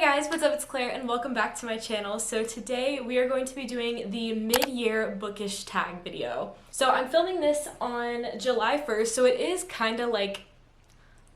Hey guys, what's up? It's Claire and welcome back to my channel. So today we are going to be doing the mid-year bookish tag video. So I'm filming this on July 1st, so it is kind of like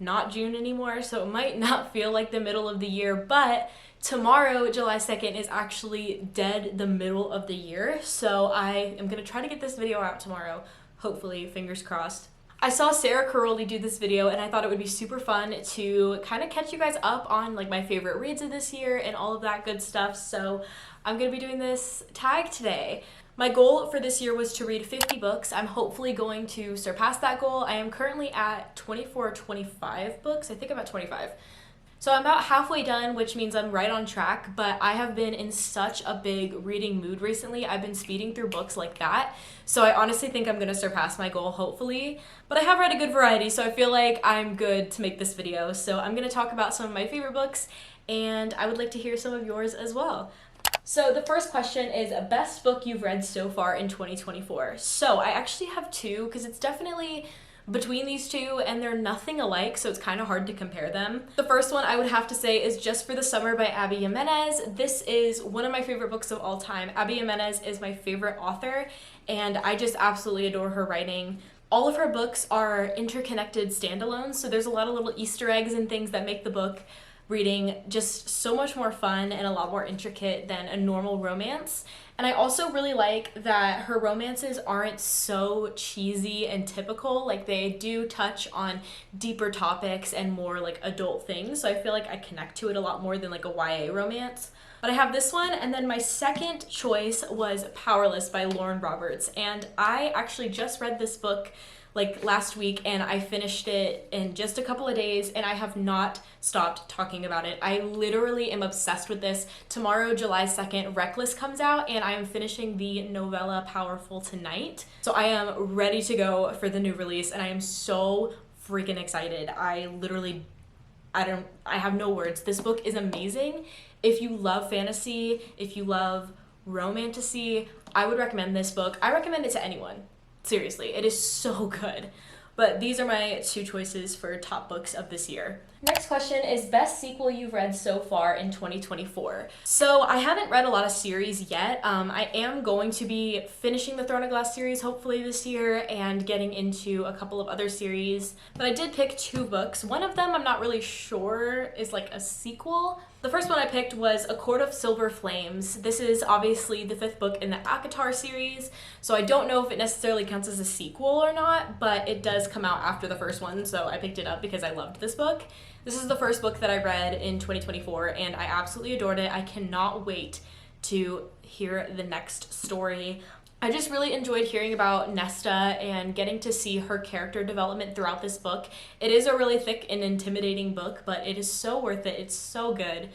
not June anymore, so it might not feel like the middle of the year, but tomorrow, July 2nd, is actually dead the middle of the year, so I am going to try to get this video out tomorrow, hopefully, fingers crossed. I saw Sarah Caroli do this video and I thought it would be super fun to kind of catch you guys up on like my favorite reads of this year and all of that good stuff, so I'm going to be doing this tag today. My goal for this year was to read 50 books. I'm hopefully going to surpass that goal. I am currently at 24 or 25 books. I think I'm at 25. So I'm about halfway done, which means I'm right on track, but I have been in such a big reading mood recently. I've been speeding through books like that. So I honestly think I'm gonna surpass my goal, hopefully. But I have read a good variety, so I feel like I'm good to make this video. So I'm gonna talk about some of my favorite books, and I would like to hear some of yours as well. So the first question is best book you've read so far in 2024. So I actually have two, because it's definitely between these two and they're nothing alike, so it's kind of hard to compare them. The first one I would have to say is Just for the Summer by Abby Jimenez. This is one of my favorite books of all time. Abby Jimenez is my favorite author and I just absolutely adore her writing. All of her books are interconnected standalones, so there's a lot of little Easter eggs and things that make the book reading just so much more fun and a lot more intricate than a normal romance. And I also really like that her romances aren't so cheesy and typical. Like, they do touch on deeper topics and more like adult things, so I feel like I connect to it a lot more than like a YA romance. But I have this one, and then my second choice was Powerless by Lauren Roberts, and I actually just read this book like last week and I finished it in just a couple of days and I have not stopped talking about it. I literally am obsessed with this. Tomorrow, July 2nd, Reckless comes out and I am finishing the novella Powerful tonight. So I am ready to go for the new release and I am so freaking excited. I have no words. This book is amazing. If you love fantasy, if you love romantasy, I would recommend this book. I recommend it to anyone. Seriously, it is so good. But these are my two choices for top books of this year. Next question is best sequel you've read so far in 2024. So I haven't read a lot of series yet. I am going to be finishing the Throne of Glass series hopefully this year and getting into a couple of other series. But I did pick two books. One of them I'm not really sure is like a sequel. The first one I picked was A Court of Silver Flames. This is obviously the fifth book in the ACOTAR series, so I don't know if it necessarily counts as a sequel or not, but it does come out after the first one, so I picked it up because I loved this book. This is the first book that I read in 2024, and I absolutely adored it. I cannot wait to hear the next story. I just really enjoyed hearing about Nesta and getting to see her character development throughout this book. It is a really thick and intimidating book, but it is so worth it. It's so good.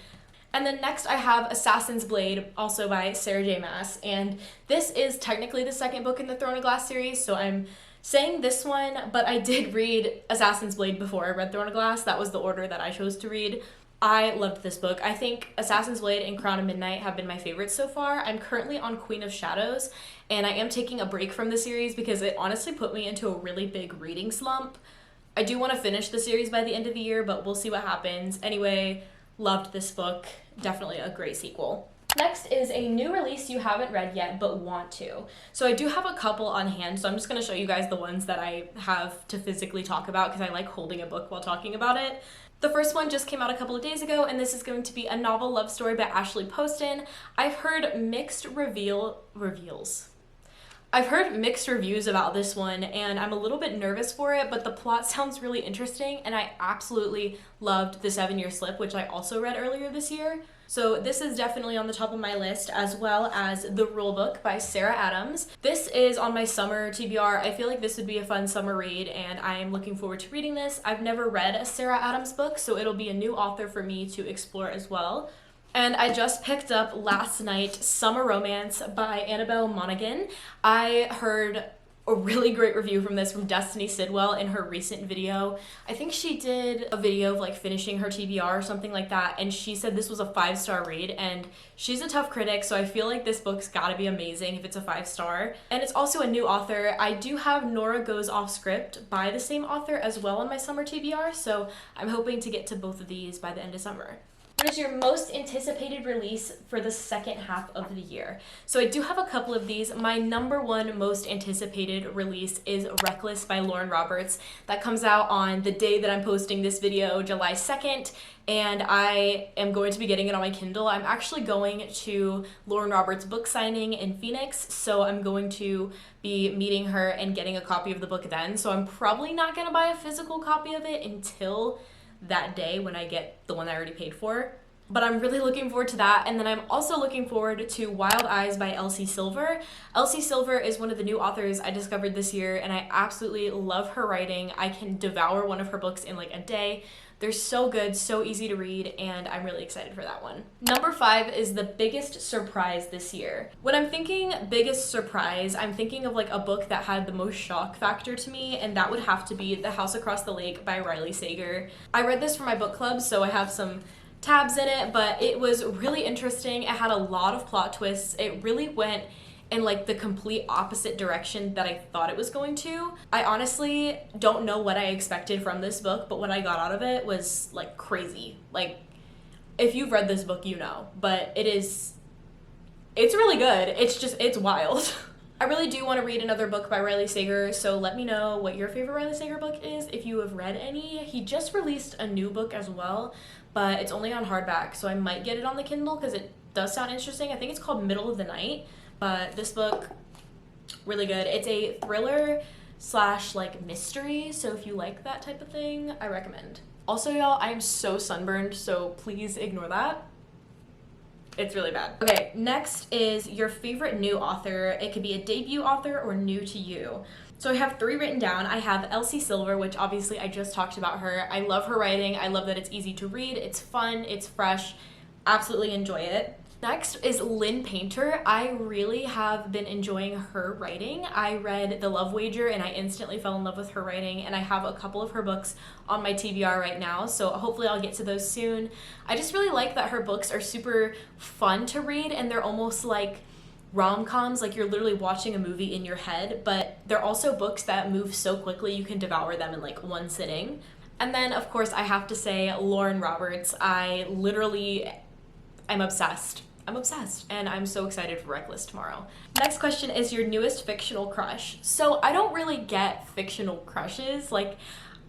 And then next I have Assassin's Blade, also by Sarah J. Maas, and this is technically the second book in the Throne of Glass series, so I'm saying this one, but I did read Assassin's Blade before I read Throne of Glass. That was the order that I chose to read. I loved this book. I think Assassin's Blade and Crown of Midnight have been my favorites so far. I'm currently on Queen of Shadows, and I am taking a break from the series because it honestly put me into a really big reading slump. I do want to finish the series by the end of the year, but we'll see what happens. Anyway, loved this book. Definitely a great sequel. Next is a new release you haven't read yet but want to. So I do have a couple on hand, so I'm just going to show you guys the ones that I have to physically talk about because I like holding a book while talking about it. The first one just came out a couple of days ago, and this is going to be a novel love story by Ashley Poston. I've heard mixed reviews about this one, and I'm a little bit nervous for it, but the plot sounds really interesting, and I absolutely loved The 7-Year Slip, which I also read earlier this year. So this is definitely on the top of my list, as well as The Rule Book by Sarah Adams. This is on my summer TBR. I feel like this would be a fun summer read, and I am looking forward to reading this. I've never read a Sarah Adams book, so it'll be a new author for me to explore as well. And I just picked up last night Summer Romance by Annabelle Monaghan. I heard a really great review from this from Destiny Sidwell in her recent video. I think she did a video of like finishing her TBR or something like that, and she said this was a 5-star read, and she's a tough critic, so I feel like this book's gotta be amazing if it's a 5-star. And it's also a new author. I do have Nora Goes Off Script by the same author as well on my summer TBR, so I'm hoping to get to both of these by the end of summer. What is your most anticipated release for the second half of the year? So I do have a couple of these. My number one most anticipated release is Reckless by Lauren Roberts. That comes out on the day that I'm posting this video, July 2nd, and I am going to be getting it on my Kindle. I'm actually going to Lauren Roberts' book signing in Phoenix, so I'm going to be meeting her and getting a copy of the book then. So I'm probably not gonna buy a physical copy of it until that day when I get the one I already paid for. But I'm really looking forward to that. And then I'm also looking forward to Wild Eyes by Elsie Silver. Elsie Silver is one of the new authors I discovered this year, and I absolutely love her writing. I can devour one of her books in like a day. They're so good, so easy to read, and I'm really excited for that one. Number 5 is the biggest surprise this year. When I'm thinking biggest surprise, I'm thinking of like a book that had the most shock factor to me, and that would have to be The House Across the Lake by Riley Sager. I read this for my book club, so I have some tabs in it, but it was really interesting. It had a lot of plot twists. It really went in like the complete opposite direction that I thought it was going to. I honestly don't know what I expected from this book, but what I got out of it was like crazy. Like, if you've read this book, you know, but it's really good. It's wild. I really do want to read another book by Riley Sager, so let me know what your favorite Riley Sager book is if you have read any. He just released a new book as well, but it's only on hardback, so I might get it on the Kindle because it does sound interesting. I think it's called Middle of the Night, but this book, really good. It's a thriller / like mystery, so if you like that type of thing, I recommend. Also, y'all, I am so sunburned, so please ignore that. It's really bad. Okay, next is your favorite new author. It could be a debut author or new to you. So I have 3 written down. I have Elsie Silver, which obviously I just talked about her. I love her writing. I love that it's easy to read. It's fun. It's fresh. Absolutely enjoy it. Next is Lynn Painter. I really have been enjoying her writing. I read The Love Wager and I instantly fell in love with her writing, and I have a couple of her books on my TBR right now, so hopefully I'll get to those soon. I just really like that her books are super fun to read, and they're almost like rom-coms, like you're literally watching a movie in your head, but they're also books that move so quickly you can devour them in like one sitting. And then of course I have to say Lauren Roberts. I'm obsessed. I'm obsessed, and I'm so excited for Reckless tomorrow. Next question is your newest fictional crush. So I don't really get fictional crushes. Like,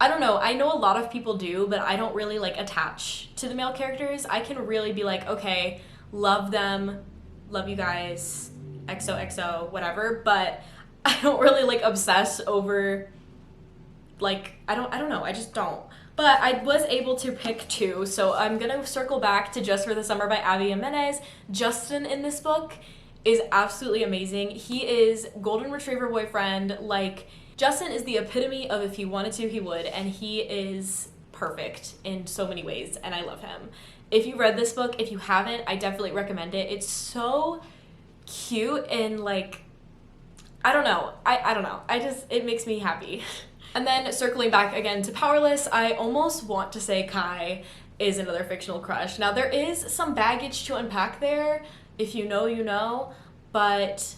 I don't know. I know a lot of people do, but I don't really like attach to the male characters. I can really be like, okay, love them, love you guys, XOXO, whatever, but I don't really like obsess over, like, I don't know. I just don't. But I was able to pick 2, so I'm gonna circle back to Just for the Summer by Abby Jimenez. Justin in this book is absolutely amazing. He is golden retriever boyfriend. Like, Justin is the epitome of if he wanted to, he would, and he is perfect in so many ways, and I love him. If you read this book, if you haven't, I definitely recommend it. It's so cute and like, I don't know. I don't know. It makes me happy. And then circling back again to Powerless, I almost want to say Kai is another fictional crush. Now there is some baggage to unpack there. If you know, you know, but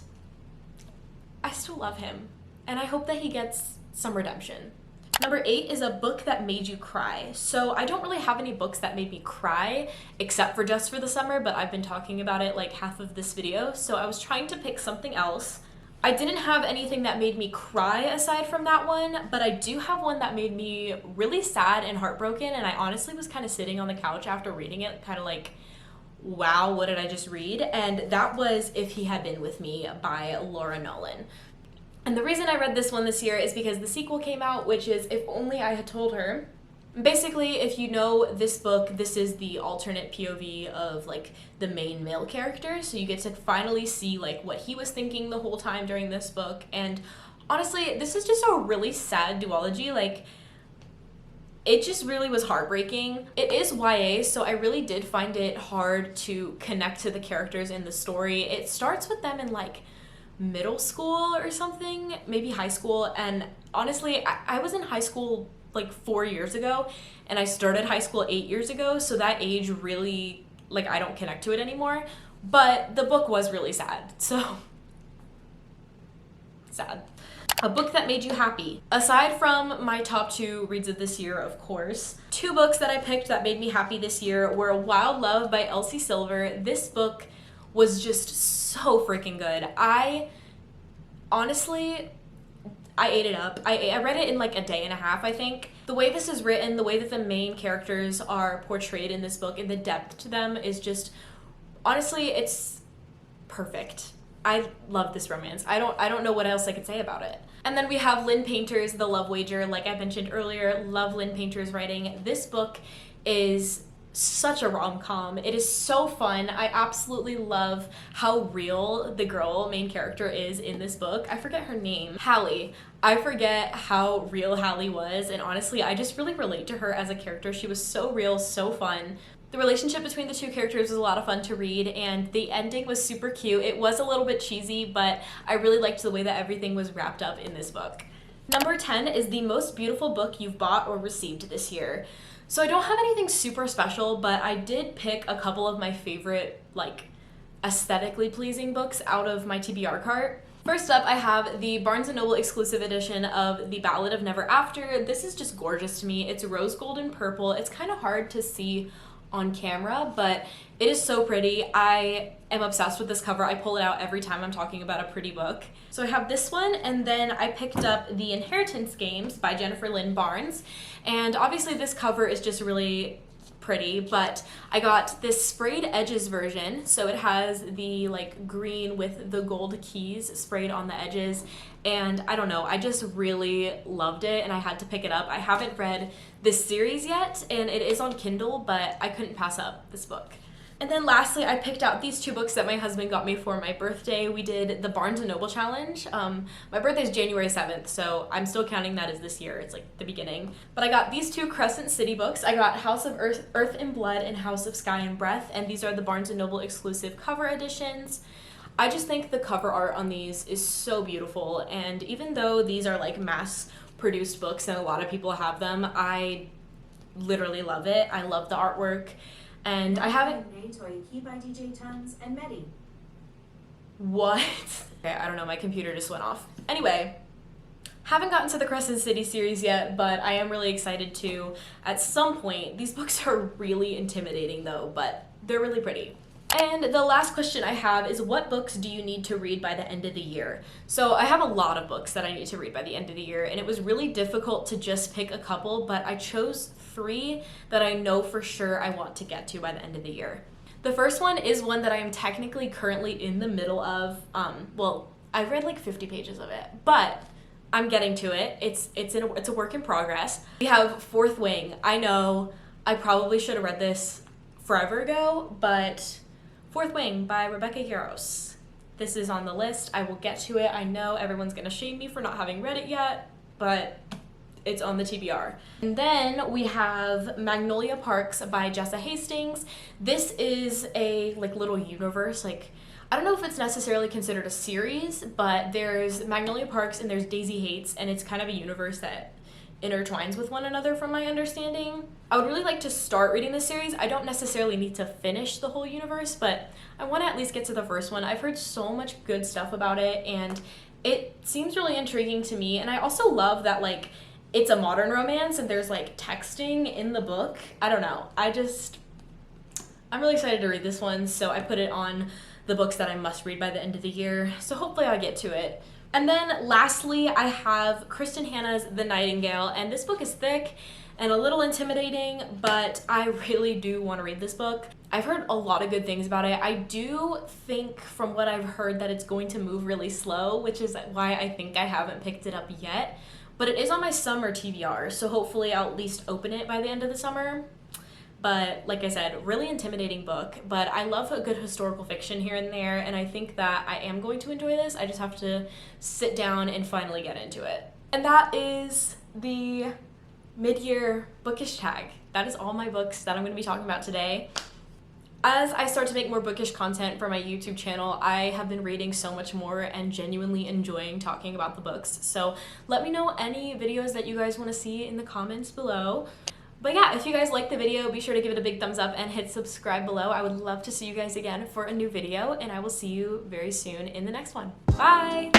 I still love him, and I hope that he gets some redemption. Number 8 is a book that made you cry. So I don't really have any books that made me cry except for Just for the Summer, but I've been talking about it like half of this video, so I was trying to pick something else. I didn't have anything that made me cry aside from that one, but I do have one that made me really sad and heartbroken, and I honestly was kind of sitting on the couch after reading it, kind of like, wow, what did I just read? And that was If He Had Been With Me by Laura Nolan. And the reason I read this one this year is because the sequel came out, which is If Only I Had Told Her. Basically, if you know this book, this is the alternate POV of like the main male character, so you get to finally see like what he was thinking the whole time during this book. And honestly, this is just a really sad duology. Like, it just really was heartbreaking. It is YA, so I really did find it hard to connect to the characters in the story. It starts with them in like middle school or something, maybe high school, and honestly, I was in high school like 4 years ago, and I started high school 8 years ago, so that age really, like, I don't connect to it anymore, but the book was really sad, so sad. A book that made you happy. Aside from my top 2 reads of this year, of course, 2 books that I picked that made me happy this year were Wild Love by Elsie Silver. This book was just so freaking good. Honestly, I ate it up. I read it in like a day and a half, I think. The way this is written, the way that the main characters are portrayed in this book, and the depth to them is just, honestly, it's perfect. I love this romance. I don't know what else I could say about it. And then we have Lynn Painter's The Love Wager. Like I mentioned earlier, love Lynn Painter's writing. This book is such a rom-com. It is so fun. I absolutely love how real the girl main character is in this book. I forget her name. Hallie. I forget how real Hallie was, and honestly, I just really relate to her as a character. She was so real, so fun. The relationship between the 2 characters was a lot of fun to read, and the ending was super cute. It was a little bit cheesy, but I really liked the way that everything was wrapped up in this book. Number 10 is the most beautiful book you've bought or received this year. So I don't have anything super special, but I did pick a couple of my favorite, like, aesthetically pleasing books out of my TBR cart. First up, I have the Barnes & Noble exclusive edition of The Ballad of Never After. This is just gorgeous to me. It's rose gold and purple. It's kind of hard to see on camera, but it is so pretty. I am obsessed with this cover. I pull it out every time I'm talking about a pretty book. So I have this one, and then I picked up The Inheritance Games by Jennifer Lynn Barnes, and obviously this cover is just really pretty, but I got this sprayed edges version, so it has the like green with the gold keys sprayed on the edges, and I don't know, I just really loved it and I had to pick it up. I haven't read this series yet, and it is on Kindle, but I couldn't pass up this book. And then lastly, I picked out these 2 books that my husband got me for my birthday. We did the Barnes & Noble challenge. My birthday is January 7th, so I'm still counting that as this year. It's like the beginning. But I got these 2 Crescent City books. I got House of Earth and Blood and House of Sky and Breath, and these are the Barnes & Noble exclusive cover editions. I just think the cover art on these is so beautiful, and even though these are like mass-produced books and a lot of people have them, I literally love it. I love the artwork. And I haven't. By DJ Tons and Medi. What? Okay, I don't know, my computer just went off. Anyway, haven't gotten to the Crescent City series yet, but I am really excited to at some point. These books are really intimidating though, but they're really pretty. And the last question I have is, what books do you need to read by the end of the year? So I have a lot of books that I need to read by the end of the year, and it was really difficult to just pick a couple, but I chose 3 that I know for sure I want to get to by the end of the year. The first one is one that I am technically currently in the middle of. Well, I've read like 50 pages of it, but I'm getting to it. It's a work in progress. We have Fourth Wing. I know I probably should have read this forever ago, but Fourth Wing by Rebecca Yarros. This is on the list. I will get to it. I know everyone's gonna shame me for not having read it yet, but it's on the TBR. And then we have Magnolia Parks by Jessa Hastings. This is a like little universe. Like, I don't know if it's necessarily considered a series, but there's Magnolia Parks and there's Daisy Hates, and it's kind of a universe that intertwines with one another from my understanding. I would really like to start reading this series. I don't necessarily need to finish the whole universe, but I want to at least get to the first one. I've heard so much good stuff about it, and it seems really intriguing to me. And I also love that like it's a modern romance and there's like texting in the book. I don't know. I'm really excited to read this one, so I put it on the books that I must read by the end of the year. So hopefully I'll get to it. And then lastly, I have Kristen Hanna's The Nightingale, and this book is thick and a little intimidating, but I really do want to read this book. I've heard a lot of good things about it. I do think from what I've heard that it's going to move really slow, which is why I think I haven't picked it up yet. But it is on my summer TBR, so hopefully I'll at least open it by the end of the summer. But like I said, really intimidating book, but I love a good historical fiction here and there, and I think that I am going to enjoy this. I just have to sit down and finally get into it. And that is the mid-year bookish tag. That is all my books that I'm going to be talking about today. As I start to make more bookish content for my YouTube channel, I have been reading so much more and genuinely enjoying talking about the books. So let me know any videos that you guys want to see in the comments below. But yeah, if you guys liked the video, be sure to give it a big thumbs up and hit subscribe below. I would love to see you guys again for a new video, and I will see you very soon in the next one. Bye!